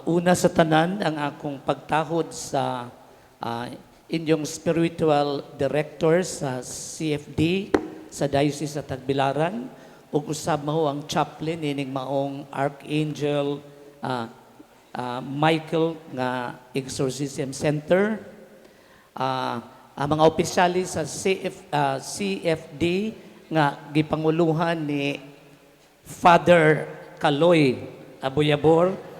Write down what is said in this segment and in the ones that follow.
Una sa tanan, ang akong pagtahod sa inyong spiritual director sa CFD sa Diocese sa Tagbilaran ug usab mao ang chaplain ining maong Archangel Michael nga Exorcism Center. Ang mga opisyalis sa CFD nga gipanguluhan ni Father Kaloy Abuyabor.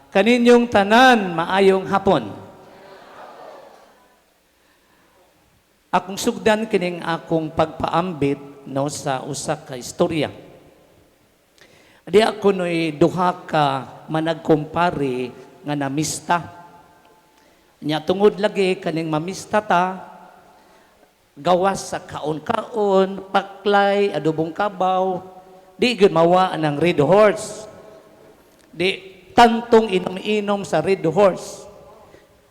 Kaninyong tanan, maayong hapon. Akong sugdan kining akong pagpaambit no sa usa ka istorya. Di ako no'y duha ka managkumpare nga namista. Nya tungod lagi kaning mamista ta, gawas sa kaon-kaon, paklay, adobong kabaw, di gyud mawa ng red horse. Di tantong inom-inom sa red horse.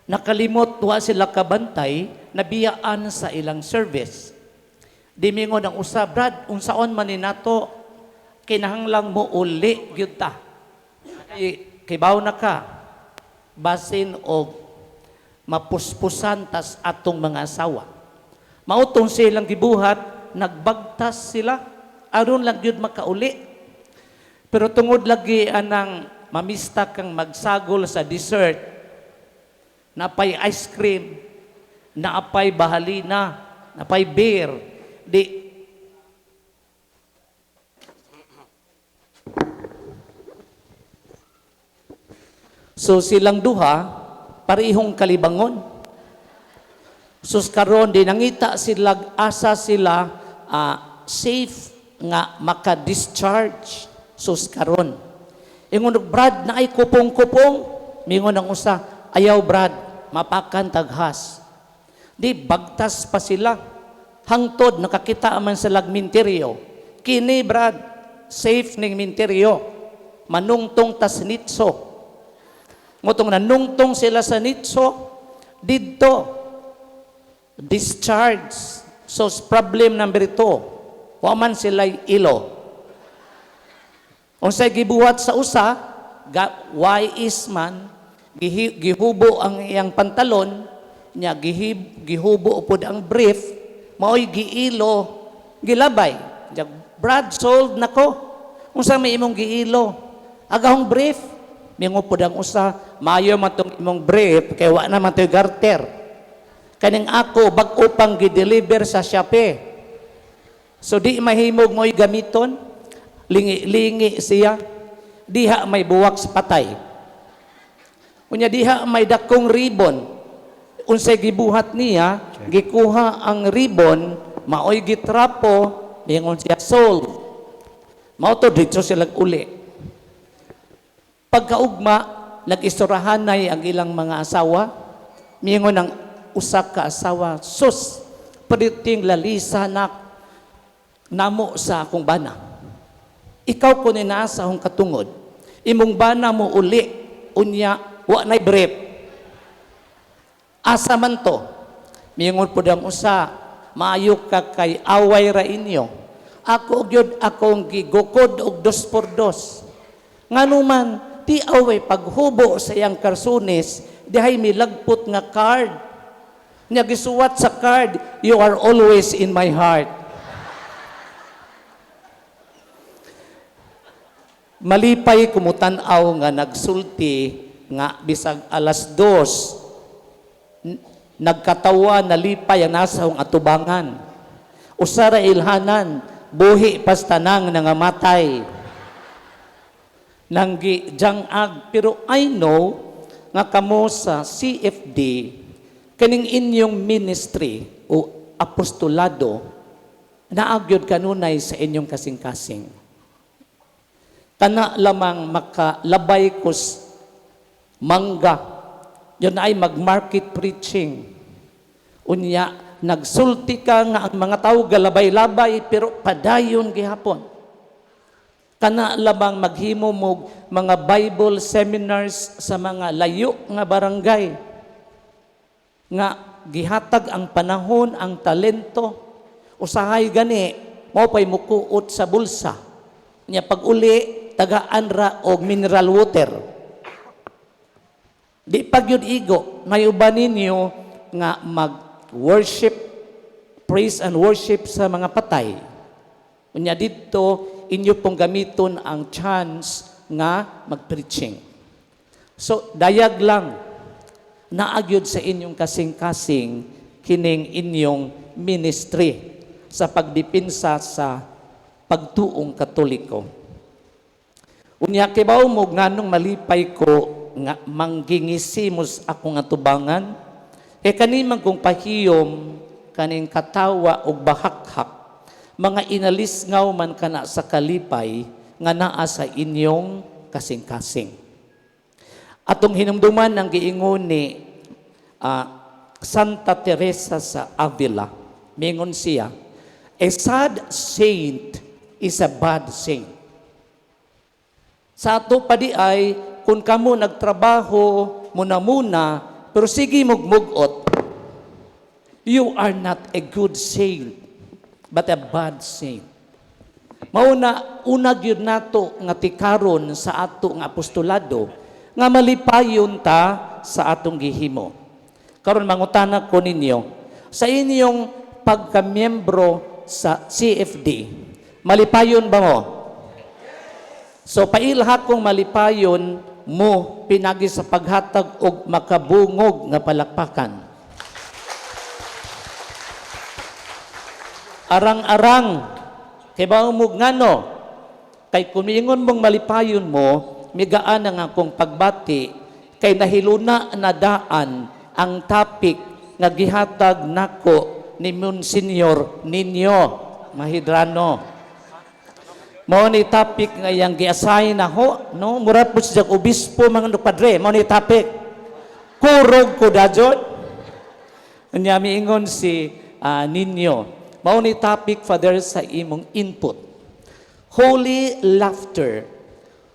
Nakalimot wa sila kabantay, nabiyaan sa ilang service. Di mingon ang usa, Brad, unsaon man ni nato, kinahanglang mo uli gyud ta. Kay baw na ka, basin og mapuspusan tas atong mga asawa. Mautong silang gibuhat, nagbagtas sila, aron lang gyud makauli. Pero tungod lagi anang mamista kang magsagol sa dessert, napay ice cream, naapay bahalina, napay beer, di so silang duha, parihong kalibangon. Sus karon di nangita sila, asa sila safe nga maka-discharge. Sus karon. Ingon Brad, na ay kupong-kupong. Mingon ang usa, ayaw Brad, mapakan taghas. Di bagtas pa sila. Hangtod, nakakita man sa minteryo. Kini Brad, safe ning minteryo. Manungtong tas nitso. Ngotong nanungtong sila sa nitso, didto, discharge. So, problem number 2, waman sila'y ilo. Unsay gibuhat sa usa, wise man, gihubo ang iyang pantalon, nya gihubo upod ang brief, maoy giilo, gilabay. Brad, sold nako. Unsa may imong giilo? Agahong brief, mingupod ang usa, maayo man tong imong brief, kay wa na man to'y garter. Kaning ako, bag-o pang gideliver sa Shopee. So di mahimog mo'y gamiton, lingi-lingi siya, diha may buwak sa patay. Unya diha may dakong ribbon. Unsay gibuhat niya, gikuha ang ribbon, maoy gitrapo, ningon siya sold. Mao to dito sila uli. Pagkaugma, nag-isturahanay ang ilang mga asawa, mingon ang usak ka asawa, sus, paditing lalisa namo sa akong bana. Ikaw ko ninasa akong katungod. Imong bana mo uli, unya, wa na'y brief. Asa man to? Mingon po ang usa, maayo ka kay away ra inyo. Ako gyud akong gigukod og 2x2. Nganuman, ti away paghubo sa iyang karsunis, dihay milagpot nga card. Nya gisuwat sa card, you are always in my heart. Malipay kumutan-aw nga nagsulti nga bisag alas 2 nagkatawa nalipay ang nasa hong atubangan. Usara ilhanan, buhi pas tanang nangamatay. Nanggi jangag, pero I know nga kamo sa CFD, kaning inyong ministry o apostolado, naagyod kanunay sa inyong kasing-kasing. Kana lamang makalabay kus mangga, yun ay mag-market preaching. Unya, nagsulti ka nga ang mga tao galabay-labay, pero padayon gihapon. Kana lamang maghimo mo mga Bible seminars sa mga layo nga barangay. Nga gihatag ang panahon, ang talento. Usahay gani, mo pa'y mukuot sa bulsa. Nya pag uli, tagaan ra og mineral water. Di pag yun igo, mayuban ninyo nga mag-worship, praise and worship sa mga patay. Unya dito, inyo pong gamiton ang chance nga mag-preaching. So, dayag lang, naagyod sa inyong kasing-kasing kining inyong ministry sa pagdipinsa sa pagtuong Katoliko. Unya kibaw mo nganong malipay ko nga manggingisimos ako nga tubangan, kanimang kong pahiyom kaning katawa og bahakhak, mga inalisngaw man kana sa kalipay nga naa sa inyong kasing-kasing. Atong hinumduman ang giingon ni Santa Teresa sa Avila, mingon siya, a sad saint is a bad saint. Sa ato pa di ay, kung kamo nagtrabaho, muna-muna, pero sige mugmugot, you are not a good saint, but a bad saint. Mauna, unag yun nato nga tikaron sa ato nga apostolado, nga malipayon ta sa atong gihimo. Karon mangutana ko ninyo, sa inyong pagkamiyembro sa CFD, malipayon ba mo? So pailha kong malipayon mo pinagi sa paghatag og makabungog nga palakpakan. Arang-arang kay ba mo ngano kay kumingon mong malipayon mo migaan ang akong pagbati kay nahiluna na daan ang topic nga gihatag nako ni Monsignor Nino Mahidrano. Mao ni topic nga yang gi-assign na ho, no? Mura po siya obispo mga padre, mao ni topic. Kurog ko dajon. Unya miingon si Nino, mao ni topic father sa imong input. Holy laughter,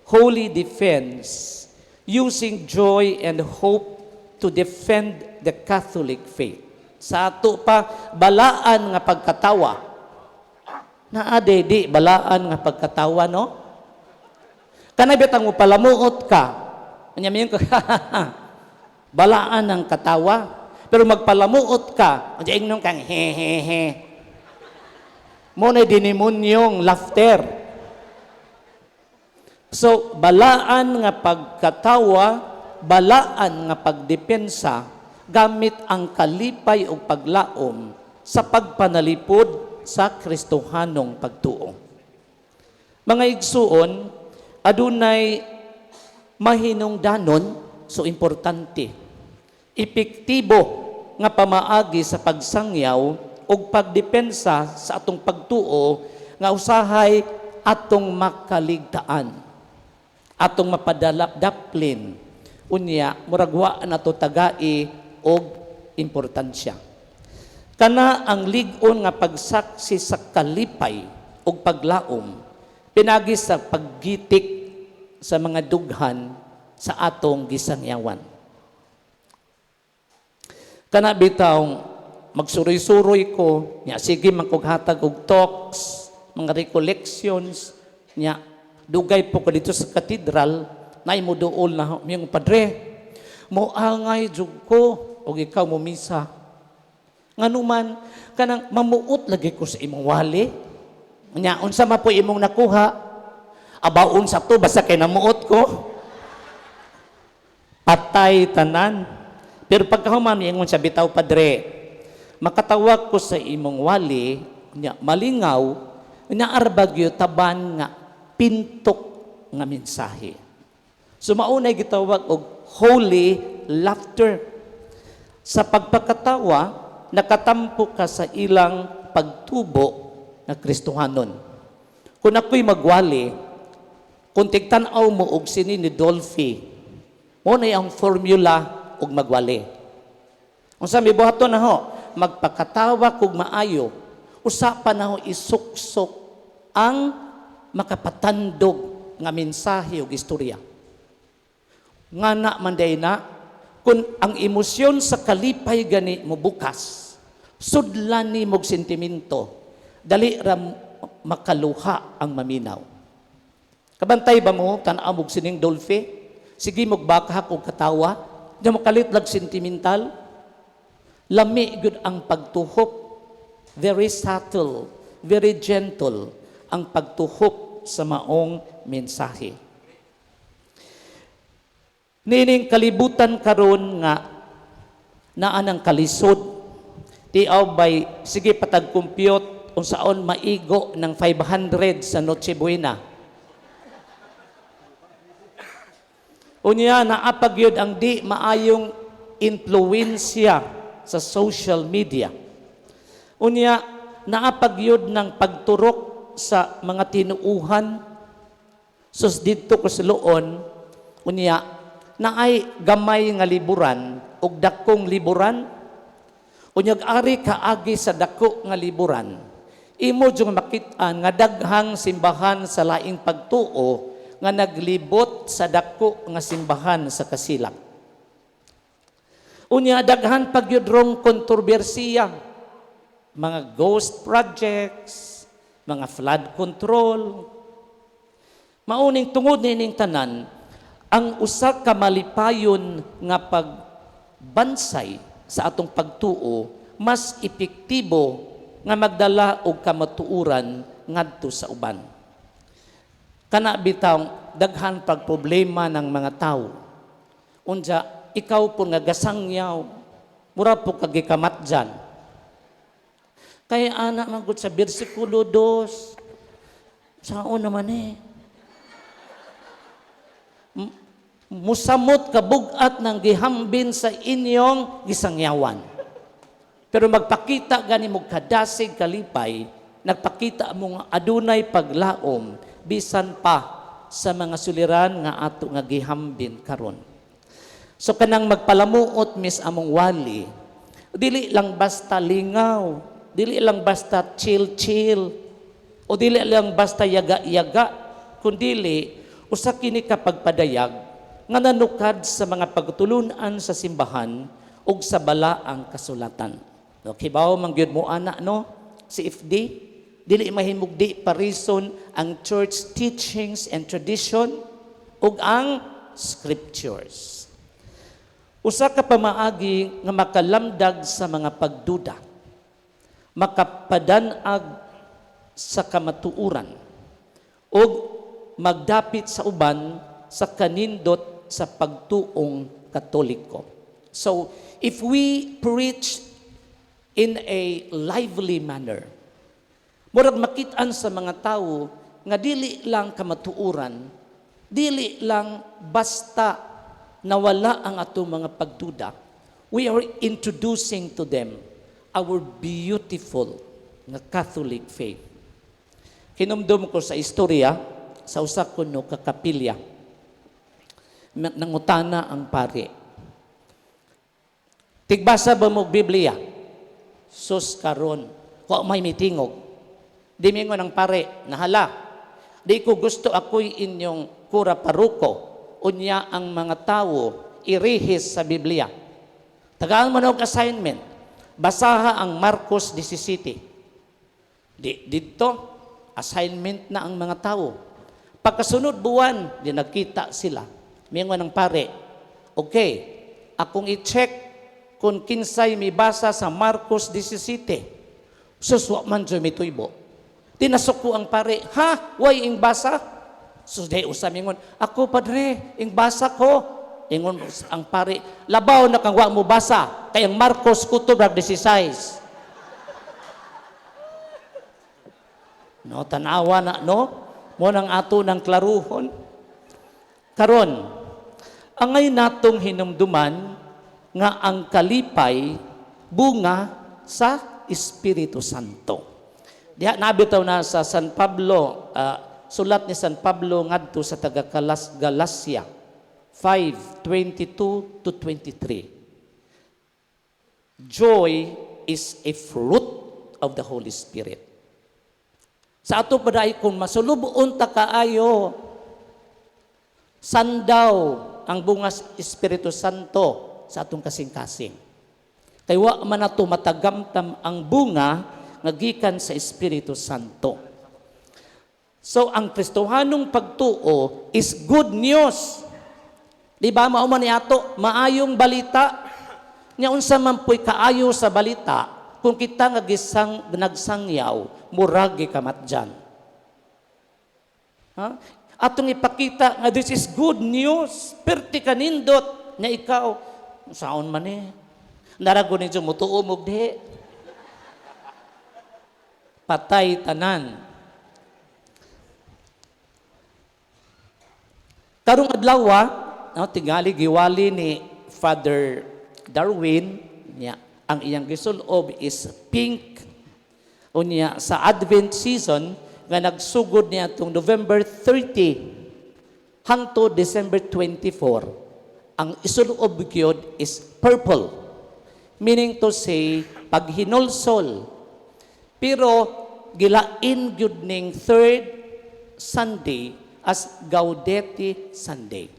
holy defense, using joy and hope to defend the Catholic faith. Sa ato pa balaan nga pagkatawa. Naade di balaan nga pagkatawa, no? Kanay bitang mo palamuot ka. Anya miyon ko, balaan ang katawa. Pero magpalamuot ka, anya ingnon kang he. Mo na dinimonyong laughter. So, balaan nga pagkatawa, balaan nga pagdepensa, gamit ang kalipay o paglaom sa pagpanalipod sa Kristohanong pagtuo. Mga igsuon, adunay mahinungdanon, so importante, epektibo nga pamaagi sa pagsangyaw o pagdepensa sa atong pagtuo nga usahay atong makaligtaan, atong mapadalap-daplin, unya, muragwa na to tagai og importansya. Kana ang lig-on nga pagsaksi sa kalipay o paglaom, pinagi sa paggitik sa mga dughan sa atong gisangyawan. Kana bitaw, magsuroy-suroy ko, nya sige magkughatag og talks, mga recollections, nya dugay po ko dito sa katedral, na imuduol na yung padre, mo angay jud ko, o ikaw mo misa. Nganuman, kanang mamuot lagi ko sa imong wali. Nya, unsa man po imong nakuha, abaon sa to, basta kay namuot ko. Patay tanan. Pero pagkahuman, ingon sa bitaw padre, makatawag ko sa imong wali, nya, malingaw, nya arbagyo taban nga pintok nga mensahe. So maunay gitawag og holy laughter. Sa pagpakatawa, nakatampo ka sa ilang pagtubo na Kristohanon. Kung ako'y magwali, kung tigtanaw mo og sini ni Dolphy, mo na ang formula og magwali. Kung sa may buhaton na ho, magpakatawa kog maayo, usapan na ho isuksok ang makapatandog nga mensahe o istorya. Nga na manday na, kung ang emosyon sa kalipay gani mo bukas, sudlan ni mog sentimento, dali ra makaluha ang maminaw. Kabantay ba mo, tanaw mo sining dolfe? Sige magbakahak o katawa? Di mo kalitlag sentimental? Lami gud ang pagtuhok. Very subtle, very gentle ang pagtuhok sa maong mensahe. Nining kalibutan karon nga naa ng kalisod, tiaw bay, sige patag-compute kung saan maigo ng 500 sa Noche Buena. Unya, naapagyod ang di maayong influensya sa social media. Unya, naapagyod ng pagturok sa mga tinuuhan. Sus dito ko sa loon, unya, naay gamay nga liburan ug dakong liburan. Unyag ari kaagi sa dako nga liburan. Imo jung makit-an nga daghang simbahan sa laing pagtuo nga naglibot sa dako nga simbahan sa kasilak. Unya daghan pagyudrong kontrobersiya, mga ghost projects, mga flood control. Mauning tungod nining tanan, ang usa ka malipayon nga pagbansay sa atong pagtuo mas epektibo nga magdala og kamatuoran ngadto sa uban. Kana bitaw daghan pag problema ng mga tao. Unja ikaw po nga gasangyaw, mura po kagikamat dyan. Kaya anak magud sa bersikulo 2, saan naman musamot kabugat ng gihambin sa inyong gisangyawan. Pero magpakita gani mo kadasig kalipay, nagpakita mo nga adunay paglaom, bisan pa sa mga suliran nga ato nga gihambin karon. So kanang magpalamuot mis among wali, dili lang basta lingaw, dili lang basta chill-chill, o dili lang basta yaga-yaga, kundili usa kini ka pagpadayag nga nanukad sa mga pagtulunan sa simbahan ug sa balaang kasulatan. Okay ba mangyud mo ana no si FD? Dili mahimugdi parison ang church teachings and tradition ug ang scriptures. Usa ka pamaagi nga makalamdag sa mga pagduda, makapadanag sa kamatuoran ug magdapit sa uban sa kanindot sa pagtuong Katoliko. So, if we preach in a lively manner, murag makit-an sa mga tao nga dili lang kamatuoran, dili lang basta nawala ang atong mga pagduda, we are introducing to them our beautiful nga Catholic faith. Hinumdum ko sa istorya sa usa kuno ka kapilya. Nangutana ang pare, tigbasa ba mo Biblia? Sus karon, wa may mitingog. Di mingon ang pare, nahala. Di ko gusto ako'y inyong kura paruko. Unya ang mga tao irihis sa Biblia. Tagaan mo na og assignment. Basaha ang Marcos 17. Dito, assignment na ang mga tao. Pagkasunod buwan, di nakita sila. Mingon ang pare, okay, akong i-check kung kinsay may basa sa Marcos 17. Suswa man dyan may tuybo. Tinasuko ang pare, ha? Way ing basa? Susday usam ingon, ako padre, ing basa ko. Ingon ang pare, labaw na kang wa mo basa, kayang Marcos kutob 16. No, tanawa na, no? Mo nang ato ng klaruhon. Karon, angay natong hinumduman nga ang kalipay bunga sa Espiritu Santo. Diha nabitaw na sa San Pablo, sulat ni San Pablo ngadto sa taga Galacia 5:22 to 23. Joy is a fruit of the Holy Spirit. Sa ato paday kung masulubuon ta kaayo, sandaw ang bunga sa Espiritu Santo sa atong kasing-kasing. Kay wa man nato matagamtam ang bunga nga gikan sa Espiritu Santo. So, ang Kristohanong pagtuo is good news. Di ba, mao man niato, maayong balita. Nya unsa man po'y kaayo sa balita, kung kita nga nagsangyaw, murag kamatjan. Ha? Atong ipakita nga this is good news. Perti kanindot nga ikaw, saon man narago ni mutuo mo di. Patay tanan. Karong adlaw, tingali giwali ni Father Darwin, niya, ang iyang gisulob is pink. Unya sa Advent season nga nagsugod niya tung November 30 hangtod December 24. Ang isulob gyud is purple. Meaning to say paghinulsol. Pero gilain gyud ning third Sunday as Gaudete Sunday.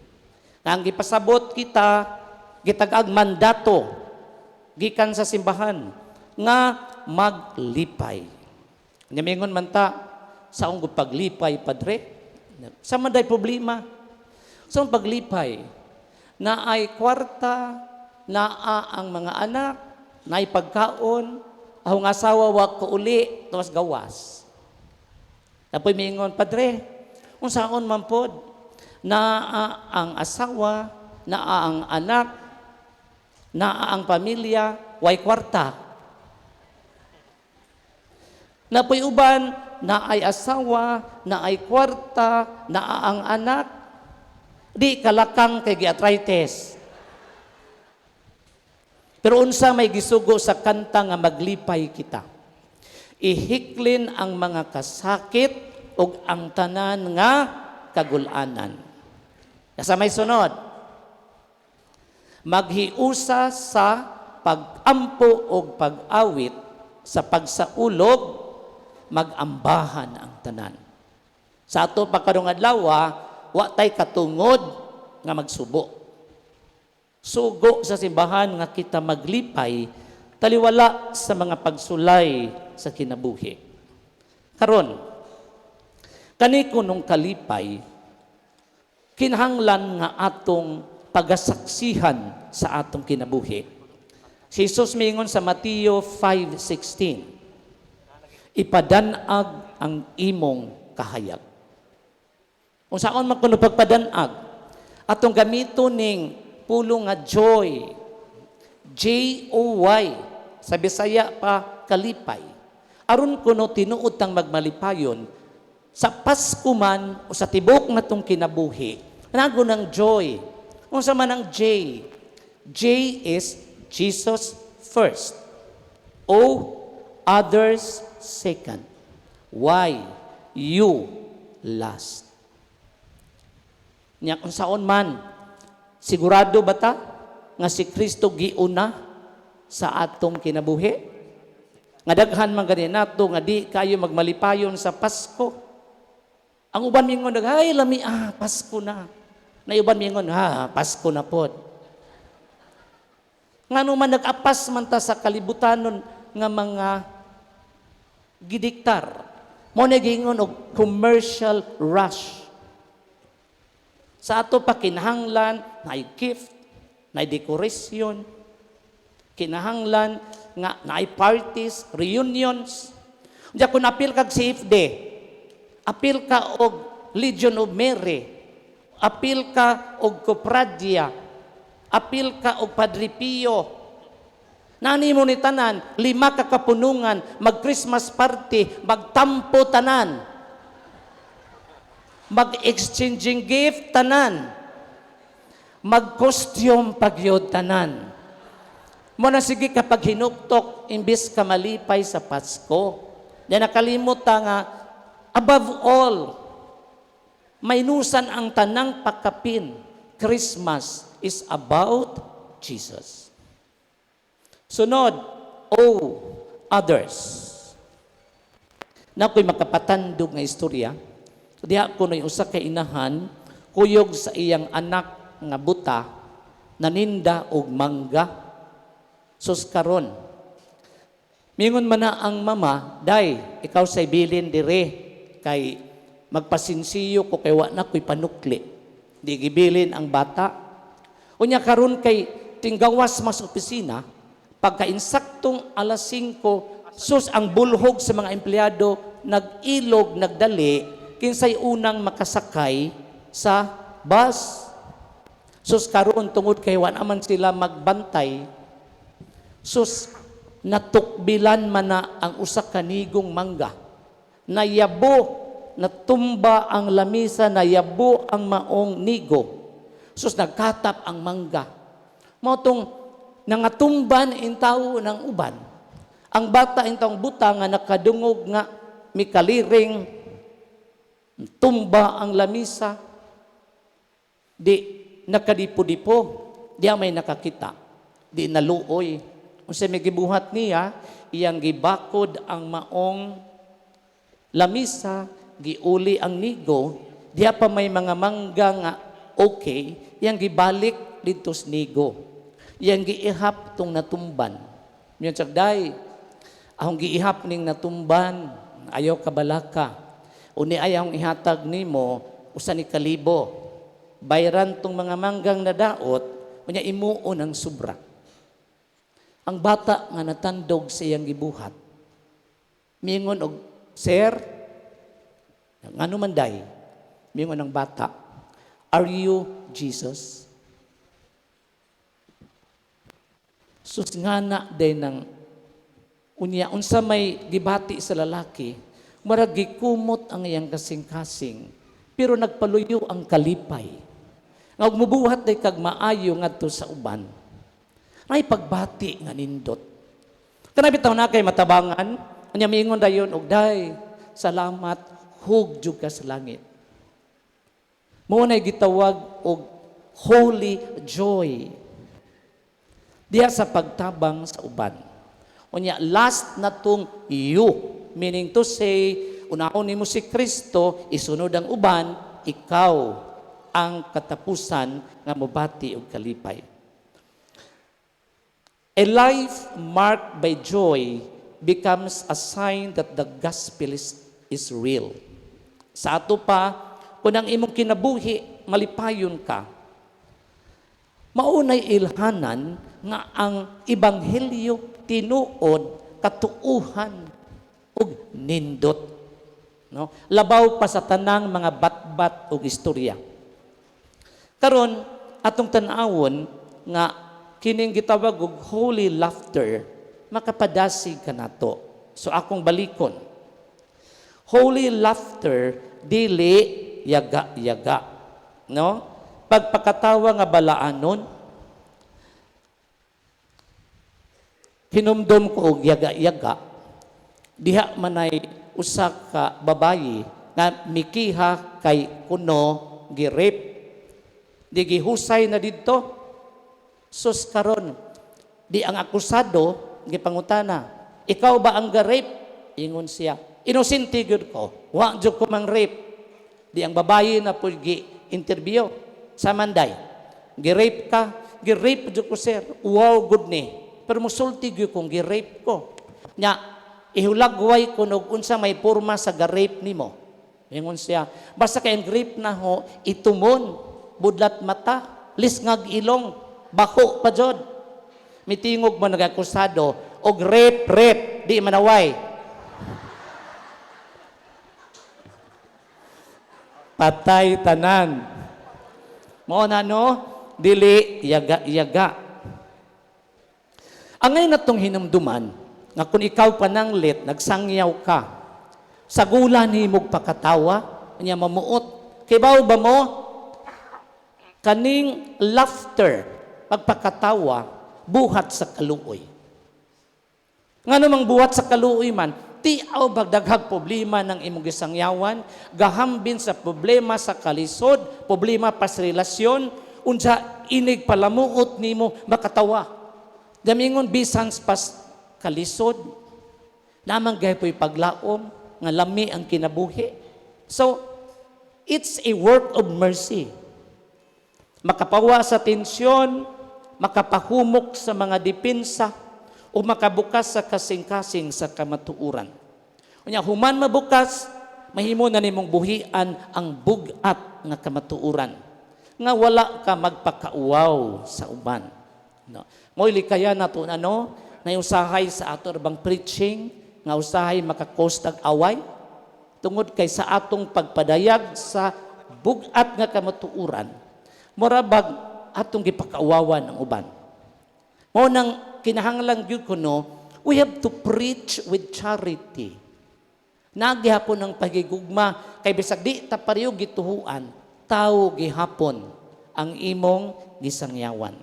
Ang gipasabot kita, gitag-ag mandato gikan sa simbahan nga maglipay. Ngamingon man ta, saong paglipay, Padre? Sa manday problema. Saong paglipay? Naay kwarta, naa ang mga anak, naay pagkaon, ahong asawa wag ko uli, tuwas gawas. Tapoy mingon, Padre, unsaon man pod, naa ang asawa, naa ang anak, naa ang pamilya, way kwarta. Napoy uban, naay asawa, naay kwarta, naa ang anak, di kalakang kay giarthritis. Pero unsa may gisugo sa kanta nga maglipay kita. Ihiklin ang mga kasakit ug ang tanan nga kagulanan. Sa may sunod, maghiusa sa pag-ampo o pag-awit sa pagsaulog, mag-ambahan ang tanan. Sa ato pagkarong adlaw, wa tay katungod nga magsubo. Sugo sa simbahan nga kita maglipay, taliwala sa mga pagsulay sa kinabuhi. Karon, kani kunong kalipay, kinahanglan nga atong pagasaksihan sa atong kinabuhi. Si Jesus mingon sa Mateo 5:16, ipadanag ang imong kahayag. Kung saan man kuno pagpadanag, atong gamito ning pulo nga joy, J-O-Y, sa Bisaya pa kalipay. Aron kuno tinuod tang magmalipayon, sa Pasko man o sa tibok na tong kinabuhi, nago ng joy. Kung sa man ang J, J is Jesus first. O, others second. Y, you last. Nya kung saon man, sigurado ba ta nga si Kristo giuna sa atong kinabuhi? Nga daghan man gani nato nga di kayo magmalipayon sa Pasko. Ang uban mingon ay lami Pasko na. Na uban mingon Pasko na pod. Ngano man nag-apas man ta sa kalibutanon nga mga gidiktar. Mo nagingon og commercial rush. Sa ato pa kinahanglan naay gift, naay dekorasyon, kinahanglan nga naay parties, reunions. Diya kung apil kag CFD, apil ka og Legion of Mary, apil ka og Copradia, apil ka og Padre Pio. Nani mo ni tanan, 5 ka kapunungan, mag-Christmas party, magtampo tanan. Mag-exchanging gift tanan. Mag-costume pagyod tanan. Muna sige kapag hinuktok, imbis ka malipay sa Pasko, na nakalimot nga, above all, maynusan ang tanang pakapin. Christmas is about Jesus. Sunod, others. Na ako'y makapatandog nga istorya, diha ko no'y usa ka inahan, kuyog sa iyang anak nga buta, naninda og mangga, sus karon. Mingon man na ang mama, day, ikaw say bilin dire, kay magpasinsiyo ko kay wa na ko'y panukli. Di gibilin ang bata. Unya karon kay tinggawas mas opisina, pagkainsaktong alas 5, sus ang bulhog sa mga empleyado, nag-ilog, nagdali, kinsay unang makasakay sa bus. Sus karon tungod kay wa naman sila magbantay, sus natukbilan man na ang usa ka nigong mangga. Nayabo, natumba ang lamisa, nayabo ang maong nigo. Sus nagkatap ang mangga. Motong nangatumban intaw ng uban. Ang bata intawong buta nga nakadungog nga mikaliring, tumba ang lamisa. Di nakadipo-dipo, di may nakakita. Di naluoy. Kung siya may gibuhat niya, iyang gibakod ang maong lamisa, giuli ang nigo, diya pa may mga mangga nga okay, yang gibalik dito sa nigo. Yang giihap tong natumban. Yan sagday, ahong giihap ning natumban, ayaw kabalaka. Uni ayaw ihatag nimo, usa ni kalibo. Bayran tong mga manggang nadaot, unya imuon ang sobra. Ang bata nga natandog sa iyang gibuhat, mingon og, Sir, ngano man day, mingon ang bata, are you Jesus? Sus nga na day ng unya, unsa may gibati sa lalaki, marag gikumot ang iyang kasing-kasing, pero nagpaluyo ang kalipay. Nga mubuhat day kag maayo ngadto sa uban. May pagbati nga nindot. Kana bitaw na kay matabangan, unya mingon dayon og day, salamat, hug jud ka sa langit. Mao nay gitawag og holy joy. Diya sa pagtabang sa uban. Unya last na tong you, meaning to say, unahon nimo si Kristo, isunod ang uban, ikaw ang katapusan nga mobati og kalipay. A life marked by joy becomes a sign that the gospel is real. Sa ato pa, kung ang imong kinabuhi, malipayon ka, maunay ilhanan nga ang ebanghelyo tinuod katuuhan ug nindot. No? Labaw pa sa tanang mga batbat ug istorya. Karon atong tan-awon nga kining gitawag og holy laughter, makapadasig kanato. So akong balikon. Holy laughter dili yaga-yaga, no? Pagpakatawa nga balaanon, hinumdom ko og yaga-yaga, diha manay usa ka babayi nga mikiha kay kuno gi-rape. Di gihusay na didto. Sus karon, di ang akusado gipangutana, ikaw ba ang ga-rape? Ingon siya, inosente gyud ko, wa jud ko mang rape. Di ang babayi na pud gi-interview sa manday, gi-rape ka? Gi-rape jud ko, sir. Wow, good ni. Pero musulti gyud kung gi-rape ko. Nya ihulagway ko og unsa may porma sa ga-rape nimo. Ingon siya, basta kay ang rape na ho, itumon, budlat mata, lisngag ilong, bako pa jud. Mitingog mo nagakusado og rape, di manaway. Patay tanan. Mao na no, dili yaga-yaga. Angay na tong hinumduman nga kung ikaw pananglit, nagsangyaw ka, sa gula ni mog pakatawa, niya mamuot. Kay ba mo, kaning laughter, pagpakatawa, buhat sa kaluoy. Nga namang buhat sa kaluoy man, tiaw bagdaghag problema ng imong gisangyawan, gahambin sa problema sa kalisod, problema pa sa relasyon, unsa inig palamuot nimo makatawa. Damingon bisan pas kalisod, namang gaypoy paglaom, nga lami ang kinabuhi. So, it's a work of mercy. Makapawa sa tensyon, makapahumok sa mga depensa, o makabukas sa kasing-kasing sa kamatuuran. Unya, human mabukas, mahimo na nimong buhian ang bugat nga kamatuuran nga wala ka magpakauwaw sa uban. No. Mo'y kaya nato na usahay sa ato bang preaching nga usahay makakostag away tungod kay sa atong pagpadayag sa bugat nga kamatuuran murabag atong gipakauwawan ang uban. Mao nang kinahanglan gyud kuno, we have to preach with charity. Nagihapon ang pagigugma kay bisag di ta pareho gituhuan, tao gihapon ang imong gisangyawan.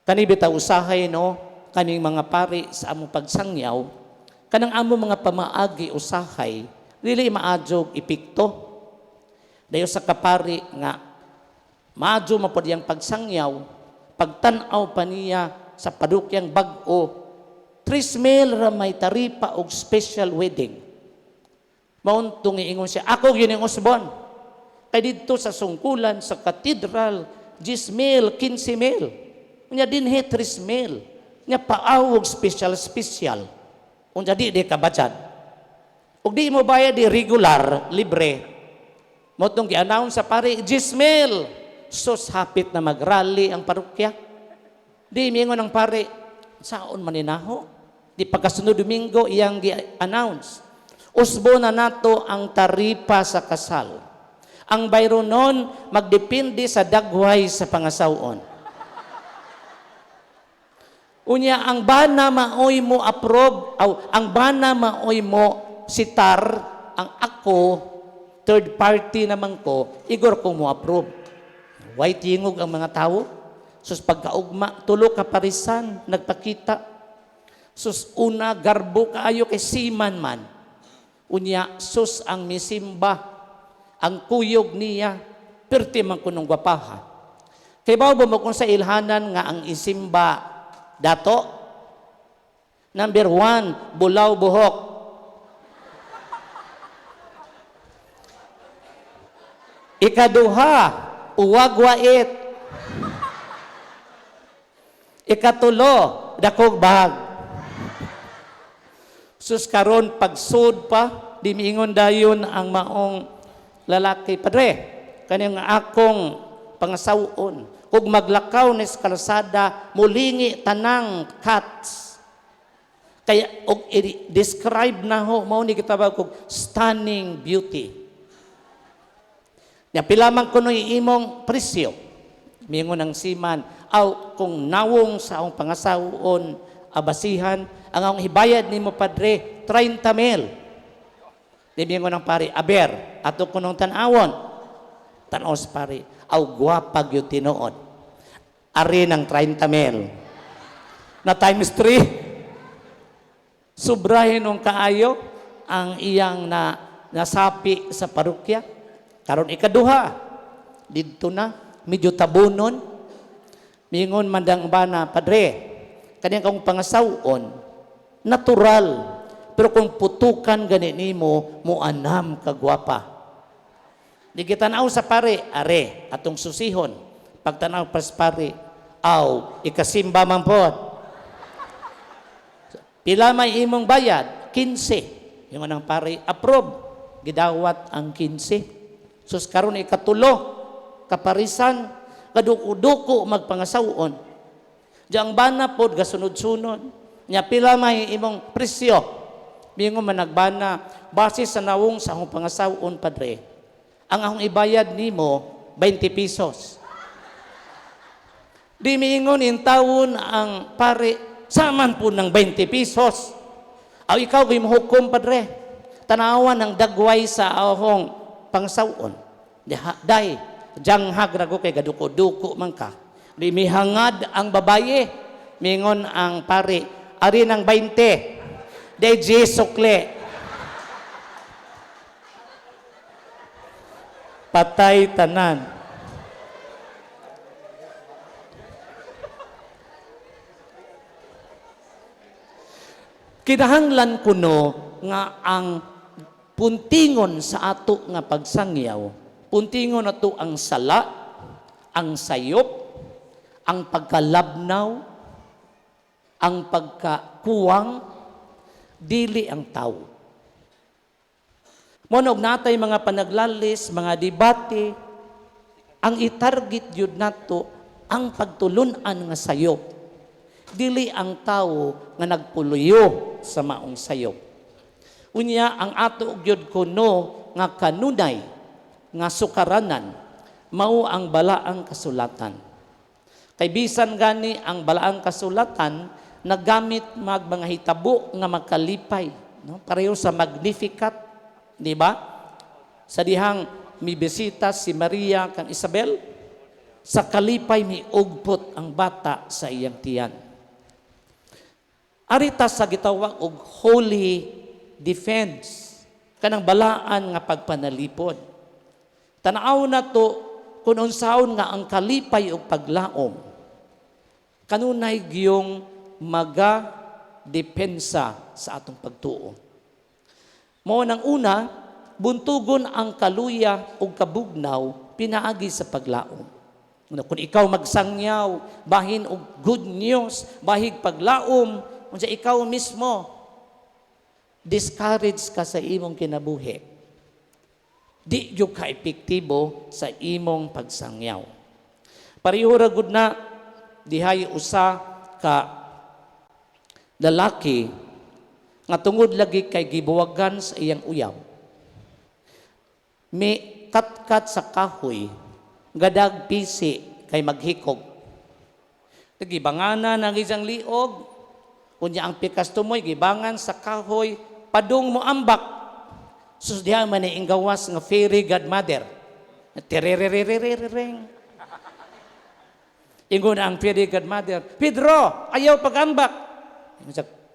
Kani bitaw usahay kaning mga pari sa among pagsangyaw, kanang among mga pamaagi usahay dili maadjog epekto. Dayo sa kapari nga maadyo mapod yang pagsangyaw, pagtan-aw pa niya sa padukyang bag-o, 3,000 ra may taripa og special wedding. Mauntong iingon siya, ako gining usbon. Kay dito sa sungkulan, sa katedral, 10,000, 15,000. Unya dinhi 3,000. Nya paawog special. Unya di kabadyan. Ug di mo bayad di regular, libre. Motong gi-announce sa pare, 10,000. Sus hapit na magrally ang parokya. Di miingon ang pare, saon maninaho? Di pagkasunod Domingo iyang gi-announce. Usbo na nato ang taripa sa kasal. Ang bayro nun magdepende sa dagway sa pangasawon. Unya ang bana maoy mo approve, ang bana maoy mo sitar, ang ako third party naman ko, igor ko mo approve. Way tingog ang mga tao. Sus pagkaugma, tulo ka parisan, nagpakita. Sus una, garbo kaayo kay siman man. Unya, sus ang misimba, ang kuyog niya, perti man kunong gwapaha. Kay ba mo kung sa ilhanan nga ang isimba, dato? Number 1, bulaw buhok. Ikaduha, uwag wait. Ikatulo, dakog bag. Sus karon pagsud pa, di miingon dayon ang maong lalaki. Padre, kanang akong pangasawon, kung maglakaw ni sa kalsada, mulingi tanang cats. Kaya, og describe na ho, mao ni kitawag kog stunning beauty. Nya pilamang kuno imong presyo. Mingon ang siman, aw kung nawong sa akong pangasawon abasihan, ang akong hibayad nimo padre 30,000. Di mingon ang pari, aber, ato kunong tanawon. Tanos pari, aw gwapa gyud tinuod. Ari ng 30,000. Na times 3. Sobrahin nung kaayo ang iyang nasapi sa parokya. Karon ikaduha, dito na, medyo tabunon. Mingon mandang bana, padre, kaniyang kong pangasawon, natural. Pero kung putukan gani nimo, muanam kagwapa. Di kitanaw sa pare, are, atong susihon. Pagtanaw pas pare, aw, ikasimba man po. Pila may imong bayad? 15. Yung anang pare, approve. Gidawat ang 15. Sus karon ikatulo, kaparisan, kaduko-duko magpangasawon. Diang bana pod gasunod-sunod. Nya pila may imong presyo. Mingo man nagbana base sa nawong sa akong pangasawon padre. Ang akong ibayad nimo 20 pesos. Di miingon in taon ang pare saman po ng 20 pesos. Aw ikaw gimuhukom padre. Tanawan ang dagway sa ahong pangsawon. Day, janghag rago kay gaduko-duko man ka. Di mihangad ang babaye, mingon ang pare, ari ng 20. Day sukle. Patay tanan. Kinahanglan kuno nga ang puntingon sa ato nga pagsangyaw, puntingon nato ang sala, ang sayop, ang pagkalabnaw, ang pagkakuwang, dili ang tao. Monog natay mga panaglalis, mga debate, ang itarget yun nato ang pagtulunan nga sayop. Dili ang tao nga nagpuluyo sa maong sayop. Unya ang ato gyud kuno nga kanunay nga sukaranan mao ang balaang kasulatan. Kay bisan gani ang balaang kasulatan nagamit mga hitabo nga makalipay, no? Pareho sa Magnificat, di ba? Sa dihang mibisita si Maria kang Isabel, sa kalipay miugpot ang bata sa iyang tiyan. Arita sa gitawag og holy defense, kanang balaan nga pagpanalipod. Tanaw na to kung unsaon nga ang kalipay o paglaom, kanunay giyong maga-depensa sa atong pagtuo. Mao nang una, buntugon ang kaluya o kabugnaw pinaagi sa paglaom. Kung ikaw magsangyaw, bahin og good news, bahig paglaom, kung ikaw mismo, discourage ka sa imong kinabuhi. Di yung ka-epektibo sa imong pagsangyaw. Pareho ra gud na dihay usa ka lalaki nga tungod lagi kay gibuwagan sa iyang uyab. May katkat sa kahoy, gadag pisi kay maghikog. Nagibangana ng isang liog, kunya ang pikas tumoy, gibangan sa kahoy, padung mo ambak. Sus diha man ang gawas nga fairy godmother. Tiriririririring. Ingon ang fairy godmother, Pedro, ayaw pag-ambak.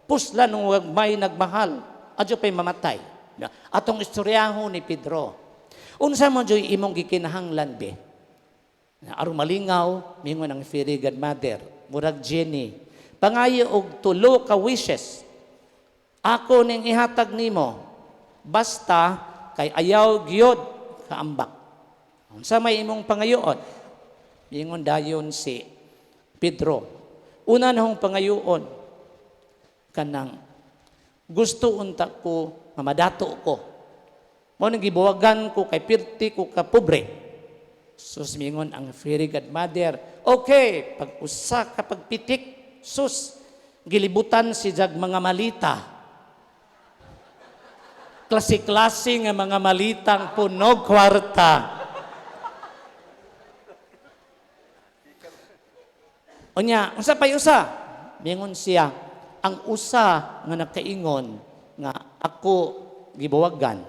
Pusla nung may nagmahal, adyo pa'y mamatay. Atong istoryaho ni Pedro. Unsa mo dyo'y imong gikinahanglan be? Aron malingaw, mingon ang fairy godmother, murag Jenny. Pangayo og tulo ka wishes. Ako ning ihatag nimo. Basta kay ayaw gyud kaambak. Unsa may imong pangayoon? Mingon dayon si Pedro. Una na hong pangayoon kanang gusto unta ko mamadato ko. Mo nang gibuwagan ko kay pirti ko ka pobre. Sus mingon ang fairy godmother, okay, pag usa ka pagpitik, sus gilibutan si jag mga malita. Klase-klase nga mga malitang punog kwarta. Unya, unsa pay usa? Mingon siya, ang usa nga nakaingon nga ako gibuwagan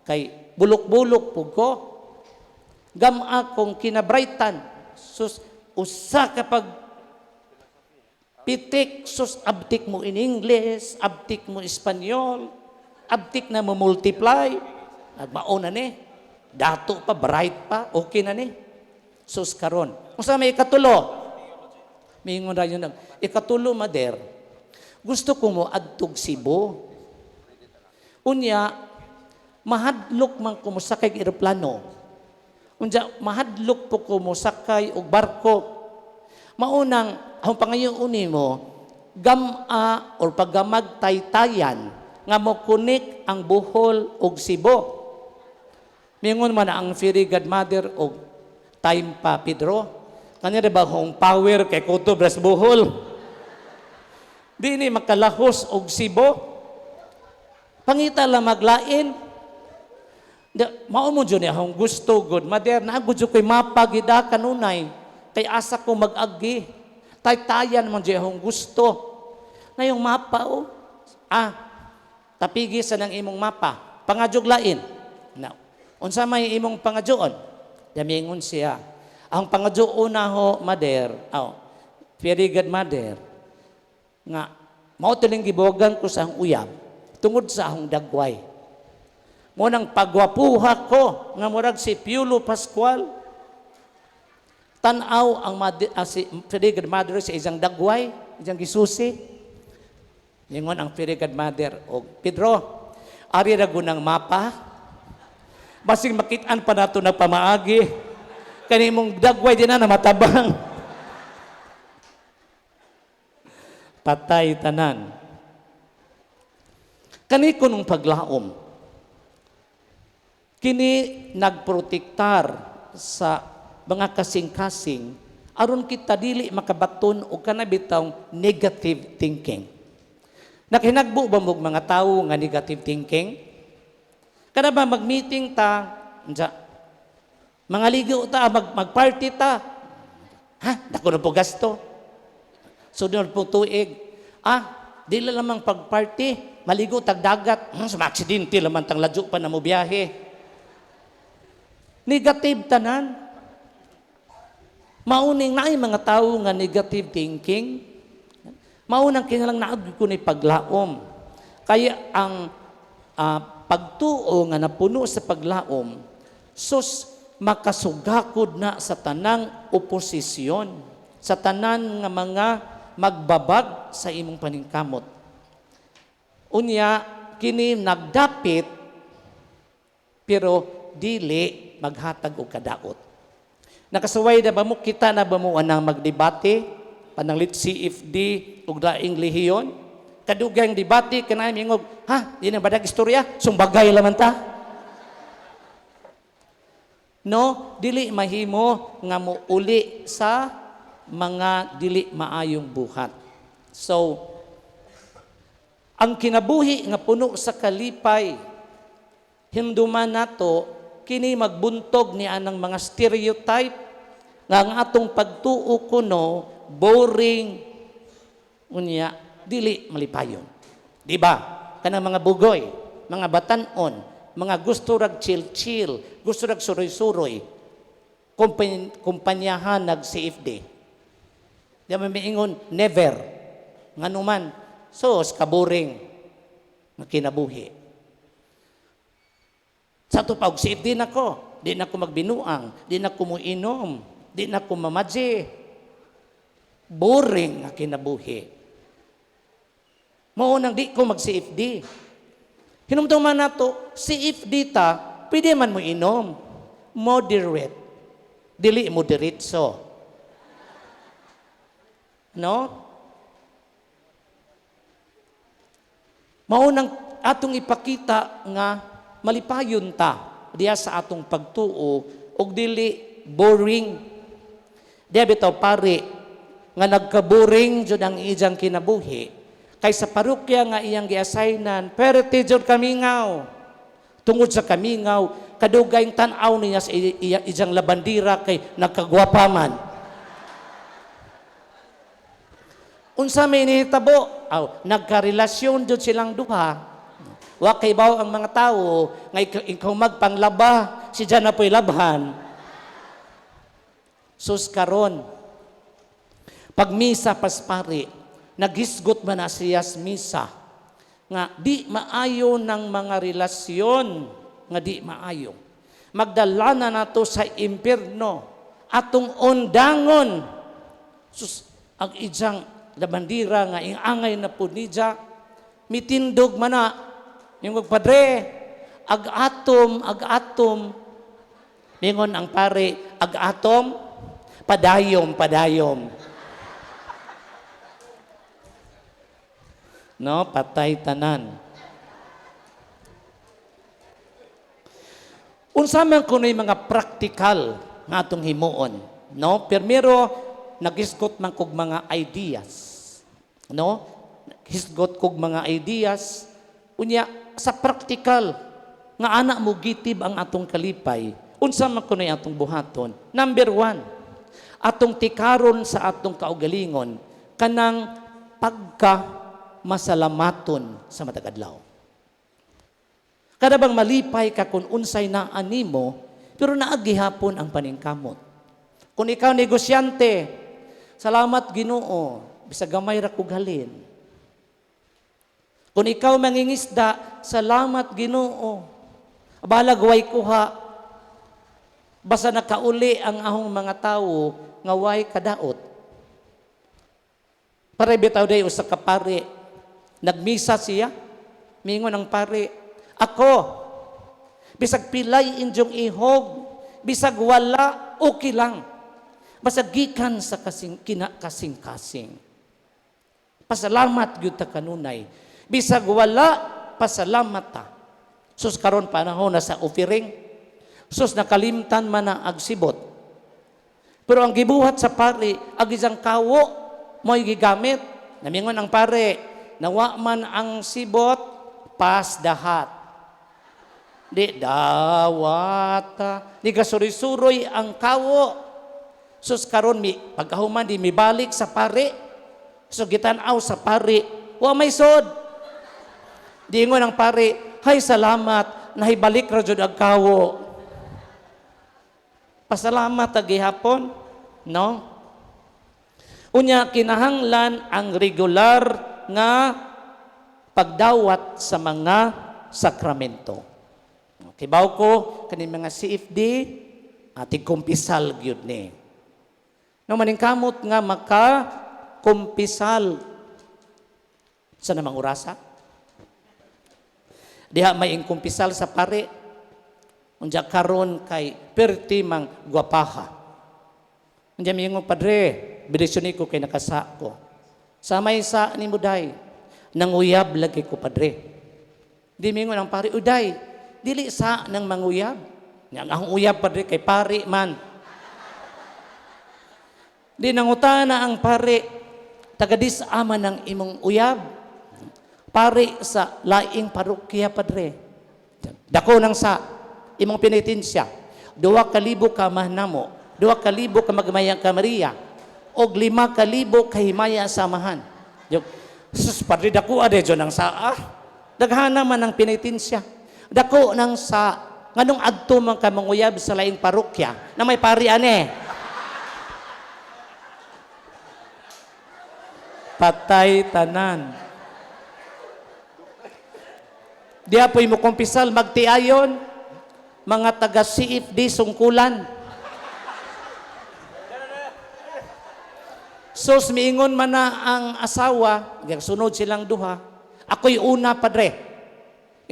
kay bulok-bulok pug ko, gam-a kong kinabrightan, sus usa ka pag pitik, sus abtik mo in English, abtik mo Espanyol, abtik na mo multiply, nagmao na ni, dato pa, bright pa, okay na ni. Sus karon, unsa may ikatulo? Mingon ra yun, ikatulo mader, gusto ko mo adtog Cebu. Unya, mahadlok man ko mo sakay eroplano. Unya, mahadlok po ko mo sakay og barko. Maunang, ang pangayon mo, gam-a or paggamag taytayan, nga mo kunik ang Bohol og Cebu. Mingon man ang fairy godmother og time pa, Pedro. Kanya ba hong power kay kutob ras Bohol? Di ni makalahos og Cebu. Pangita lang maglain. Mao mo dyan akong gusto, good. Mader, naagod dyan ko'y mapagida kanunay. Kay asa ko mag-agi. Taytayan mo dyan akong gusto. Na yung mapa, oh. Tapigi sa ng imong mapa. Pangadyog lain. Now, unsa may imong pangadyoon? Damingon siya. Ang pangadyoon na ho, Mader, very good Mader, nga, mao tiling gibogan ko sa akong uyab, tungod sa akong dagway. Mo nang pagwapuha ko, nga murag si Piolo Pascual, tanaw ang si very good Mother sa isang dagway, isang gisusi. Ningon ang very good Mother, o Pedro, ari rago ng mapa, basig makitaan pa nato na pamaagi, kanimong dagway din na matabang. Patay tanan. Kani ko nung paglaom, Kini nagprotektar sa mga kasing-kasing aron kita dili makabaton og kanabitang negative thinking. Nakahinagbo ba mo mga tawo nga negative thinking? Kada ba mag-meeting ta, mga ligo ta, mag-party ta. Ha? Dako na po gasto. Sunod po tuig. Dila lamang pag-party, maligo tag dagat. Suma-aksidente laman tang ladyo pa na mo biyahe. Negative tanan. Mauning na ay mga tao nga negative thinking. Maunang kinalang naagod ko ni paglaom. Kaya ang pagtuo nga napuno sa paglaom, sus makasugakod na sa tanang oposisyon, sa tanan nga mga magbabag sa imong paningkamot. Unya, kini nagdapit, pero dili maghatag og kadaot. Nakasuway na ba mo, kita na ba mo anang magdebate, pananglit CFD, ug daing lihiyon? Kadugang debate, kanay mingog, di na badag istorya, sumbagay laman ta. No, dili mahimo nga mo uli sa mga dili maayong buhat. So, ang kinabuhi nga puno sa kalipay, hinduman nato, kini magbuntog ni anang mga stereotype nga ang atong pagtuo kuno boring unya dili malipayon. Di ba? Kanang mga bugoy, mga batanon, mga gusto rag chill-chill, gusto rag suroy-suroy, kumpanyahan nag CFD. Di ba miingon, never. Nganuman, sos kaboring nga kinabuhi. Sa tupag, CFD na ko. Di na ko magbinuang, di na ko muinom, di na ko mamadji. Boring nga kinabuhi. Maunang di ko mag-CFD. Hinumduman na to, CFD ta, pwede man mo inom. Moderate. Dili moderitso. No? Maunang atong ipakita nga malipayon ta diya sa atong pagtuo og dili boring. Diya bitaw pare nga nagka-boring jud ang iyang kinabuhi. Kay sa parokya nga iyang giassignan, perti jud kamingaw. Tungod sa kamingaw, kadugayng tan-aw niya sa iyang labandira kay nagkagwapa man. Unsa may nihitabo? Nagkarelasyon jud silang duha. Wa kay baw ang mga tawo nga ikaw magpanglaba, si diyan na po'y labhan. Sus karon, pag misa paspari, naghisgot man na siyas misa, nga di maayo ng mga relasyon, nga di maayo. Magdala na nato sa impierno, atong ondangon. Sus, ang ijang labandira nga ingangay na po nidya, mitindog man na, yung magpadre, ag-atom, ningon ang pare, ag-atom, padayom. No, patay tanan. Unsa man kuno'y mga praktikal nga atong himuon, no? Primero, nagisgot man kog mga ideas. No? Hisgot kog mga ideas. Unya, sa praktikal, nga anak mo gitib ang atong kalipay, unsa man kuno'y atong buhaton. Number 1, atong tikaron sa atong kaugalingon, kanang masalamaton sa matag adlaw. Kada bang malipay ka kung unsay na animo, pero naagihapon ang paningkamot. Kung ikaw negosyante, salamat Ginoo, bisag gamay ra kog halin. Kung ikaw mangingisda, salamat Ginoo. Balag way kuha. Basta nakauli ang ahong mga tawo nga way kadaot. Para bitaw day usa ka pare, nagmisa siya, mingon ang pare, ako, bisag pilay inyong ihog, bisag wala, okay lang. Basta gikan sa kasing-kasing. Pasalamat gyud ta kanunay. Bisag wala, pasalamat ta. Sus karon panahon na sa offering, Sus nakalimtan man na agsibot. Pero ang gibuhat sa pari, ag isang kawo mo'y gigamit. Namingon ang pare, nawa man ang sibot, pas dahat. Di dawata, di kasuri-suroy ang kawo. Sus karon mi pagkahuman di mi balik sa pare. So gitanaw sa pare, wa may sod. Di ingon ang pare, hay salamat, nahibalik ra jud ang kawo. Pasalamat gihapon, no? Unya kinahanglan ang regular nga pagdawat sa mga sakramento. Kibaw ko kani mga CFD ating kumpisal gyud ni. No maning kamot nga maka kumpisal sa namang orasa. Diha may kumpisal sa pare. Unja karon kay perti mang guwapaha. Unja miyong padre, bilisyon ko kay nakasa ko. Sa may sa ni Muday, nanguyab lagi ko padre. Di mingon ang pare, uday, dili sa nang manguyab. Yang ang uyab padre kay pare man. Di nangutana ang pare, tagadis ama ng imong uyab. Pare sa laing parokya padre. Dako nang sa imong penitensya, 2,000 ka mahnamo, 2,000 ka magmayang ka Maria, og 5,000 ka himaya samahan. Sus, padre, dako ade dyan ang saa. Daghana man ang penitensya. Dako nang sa, nganong adto man ka manguyab sa laing parokya, na may pari ane. Patay tanan. Diya po'y mo kumpisal magtiayon, mga taga CFD sungkulan. Sos miingon man na ang asawa, sunod silang duha. Ako'y una padre.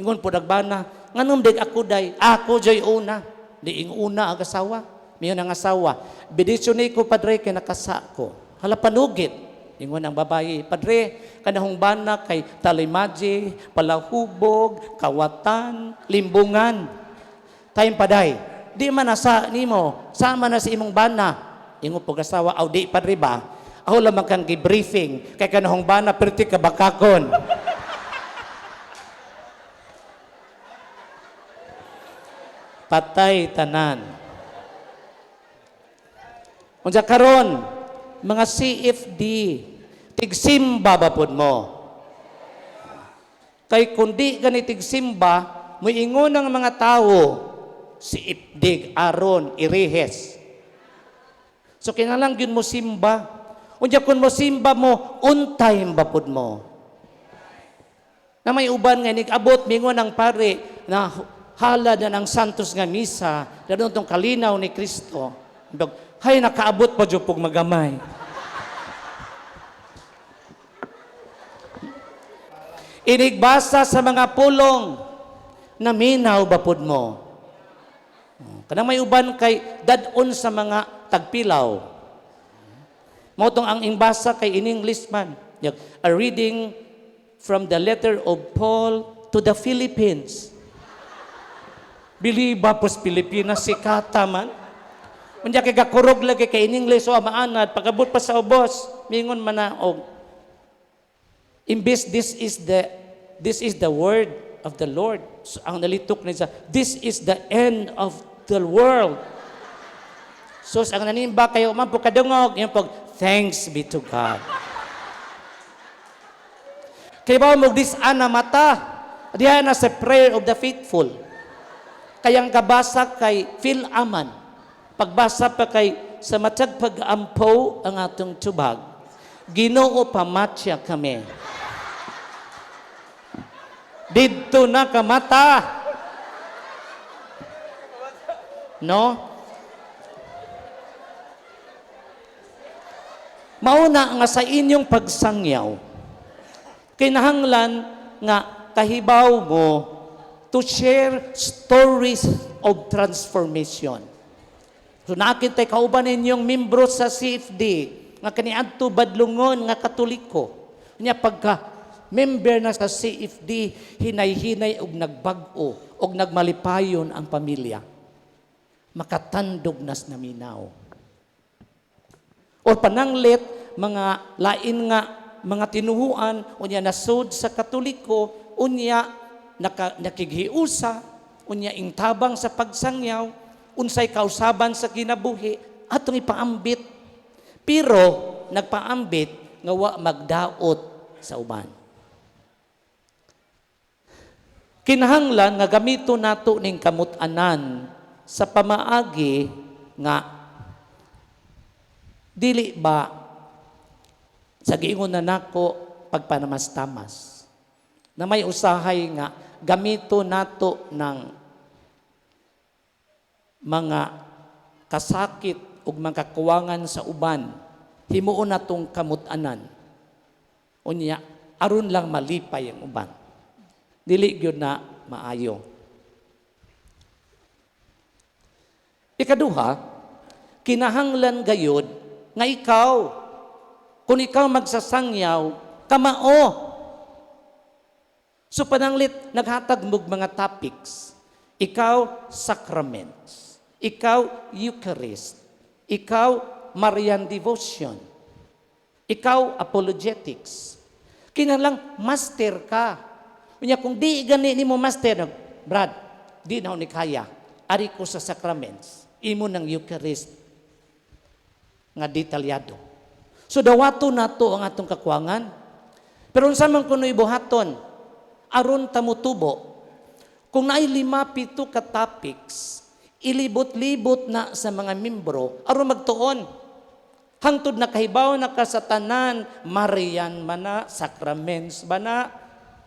Ingon po dagbana, nganong dig ako day? Ako joy una. Di ing una ang asawa. Miyon ang asawa. Bidisyon ko padre kay nakasa ko. Hala panugit. Ingon ang babae, padre, kanahong bana kay Talimaji, Palahubog, Kawatan, Limbungan. Time paday, di man nasa nimo, sama na si imong bana. Ingo pag-asawa, aw di padre ba? Aw lamang kang gibriefing, kay kanahong bana perti ka bakakon. Patay tanan. Unsa karon, mga CFD, tigsimba ba pud mo? Kay kundi gani tigsimba, muingon ng mga tao, si Ipdig, Aron, Irihes. So kinalang yun mo simba. Unya kung mo simba mo, untay bapod mo. Na may uban nga abot mingon ang pare na hala na ng santos nga misa, dadon tong kalinaw ni Kristo. Hay nakaabot pa jud pug magamay. Inigbasa sa mga pulong na minaw bapod mo. Kanang may uban kay dadon sa mga tagpilaw. Motong ang imbasa kay in English man. A reading from the letter of Paul to the Philippines. Biliba pos Pilipinas si kata man. Unya kay gakurog lagi kay in English o maanad pagabot pa sa ubos mingon man na og imbes this is the word of the Lord. So, ang nalitok niya, this is the end of the world. So, ang nanimba kayo, man po kadungog, yung pag, thanks be to God. Kaya ba mo disana mata? Diyan na sa prayer of the faithful. Kayang kabasa kay Phil Aman. Pagbasa pa kay sa matag pag-ampaw ang atong tubag. Ginoo pamatya kami. Dito na kamata. No? Mauna nga sa inyong pagsangyaw, kinahanglan nga kahibaw mo to share stories of transformation. So nakita kauban ninyong membro sa CFD nga kaniadto badlungon nga Katoliko. Nya pagka member na sa CFD, hinay-hinay og nagbag-o og nagmalipayon ang pamilya. makatandog nas naminaw. O pananglit, mga lain nga, mga tinuhuan, unya nasod sa Katoliko, unya nakighiusa, unya ingtabang sa pagsangyaw, unsay kausaban sa kinabuhi, atong ipaambit. Pero, nagpaambit, nga wa magdaot sa uban. Kinahanglan nga gamito nato ning kamut-anan sa pamaagi nga dili ba sa giingon na nako pagpanamastamas na may usahay nga gamito nato ng mga kasakit ug mga kakuwangan sa uban himuon natong kamut-anan unya aron lang malipay ang uban. Dili gyud na maayo. Ikaduha, kinahanglan gayud nga ikaw, kung ikaw magsasangyaw, kamao. So pananglit, naghatag mog mga topics. Ikaw, sacraments. Ikaw, Eucharist. Ikaw, Marian Devotion. Ikaw, apologetics. Kinahanglan, master ka. Kanya kung di gani ni mo master, Brad, di na ni kaya. Ari ko sa sacraments. Imo ng Eucharist nga detalyado. So dawato nato ang atong kakuangan. Pero unsa man kunoy buhaton aron ta motubo. Kung naay 5-7 ka topics, ilibot-libot na sa mga membro aron magtuon. Hangtod na kahibaw na ka sa tanan, Marian mana, sacraments bana,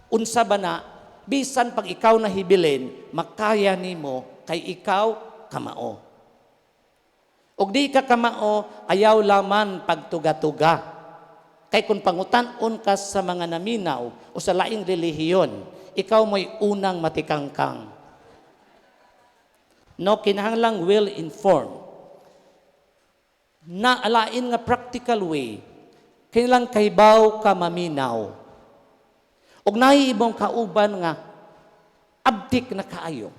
unsa ba na, bisan pag ikaw na hibilin, makaya nimo kay ikaw kamao. Og di ka kamao, ayaw laman pagtuga-tuga. Kay kung pangutan-on ka sa mga naminaw o sa laing relihiyon, ikaw mo'y unang matikangkang. No, kinahanglang well-informed. Na alain nga practical way, kinahanglang kaybaw ka maminaw. Og naibong kauban nga abtik na kaayo.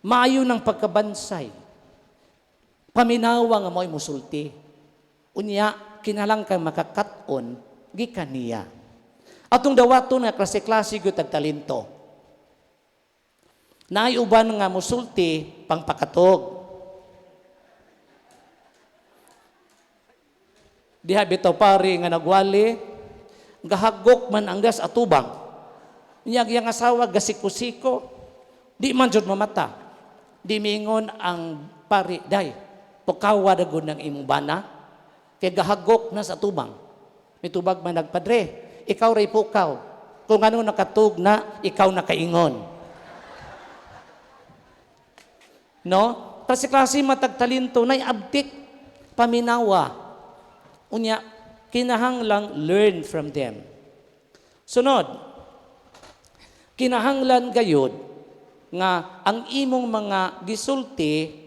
Maayo ng pagkabansay. Paminawa nga mo'y musulti. Unya, kinalang kang makakaton, gikan niya. Atong dawato na klase-klase gyud tag talento. Naay uban nga musulti pang pakatog. Diha bitaw pari nga nagwali, gahagok man ang gas atubang. Unya yang asawa gasiko-siko, di man jud mamata. Di mingon ang pari, day, pukawa dagon ng imong bana, kay gahagok na sa tubang. May tubag man nagpadre, ikaw ray pukaw. Kung ano nakatug na, ikaw nakaingon. No? Klase-klase matagtalinto, nay abtik, paminawa. Unya, kinahanglang learn from them. Sunod, kinahanglan gayud nga ang imong mga gisulti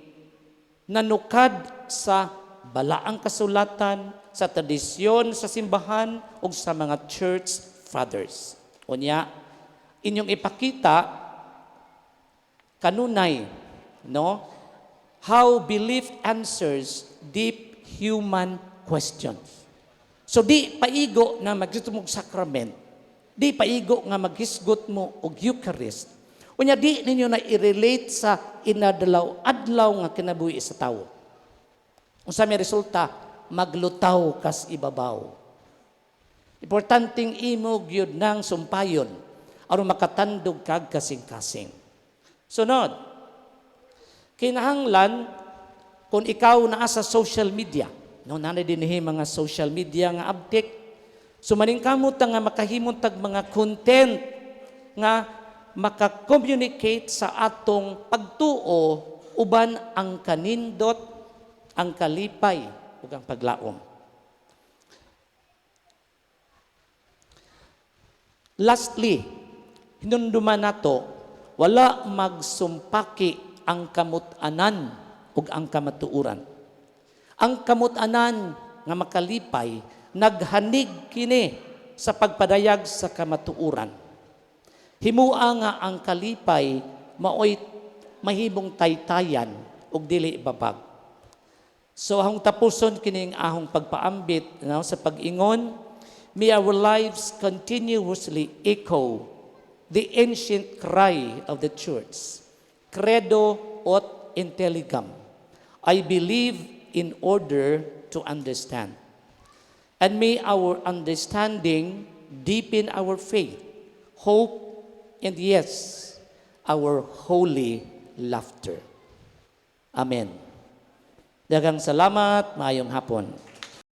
nanukad sa balaang kasulatan, sa tradisyon sa simbahan ug sa mga church fathers. Unya, inyong ipakita kanunay, no? How belief answers deep human questions. So di paigo na maghisgot mo sacrament, di paigo nga maghisgot mo og Eucharist. Unya di ninyo na i-relate sa inadlaw-adlaw nga kinabuhi sa tawo. Unsa may resulta? Maglutaw kas ibabaw. Importanteng imo gyud nang sumpayon aron makatandog kag kasing-kasing. Sunod, kinahanglan kung ikaw naa sa social media, no, nanay dinhi mga social media nga abtik, sumaning kamot nga makahimong tag mga content nga maka-communicate sa atong pagtuo uban ang kanindot, ang kalipay ug ang paglaom. Lastly, hinumduman nato, wala magsumpaki ang kamut-anan ug ang kamatuuran. Ang kamut-anan nga makalipay, naghanig kini sa pagpadayag sa kamatuuran. Himua nga ang kalipay maoy mahimong taytayan ug dili babag. So ahong tapuson kining ahong pagpaambit sa pag-ingon, may our lives continuously echo the ancient cry of the church, Credo ut intelligam. I believe in order to understand. And may our understanding deepen our faith, hope, and yes, our holy laughter. Amen. Daghang salamat, maayong hapon.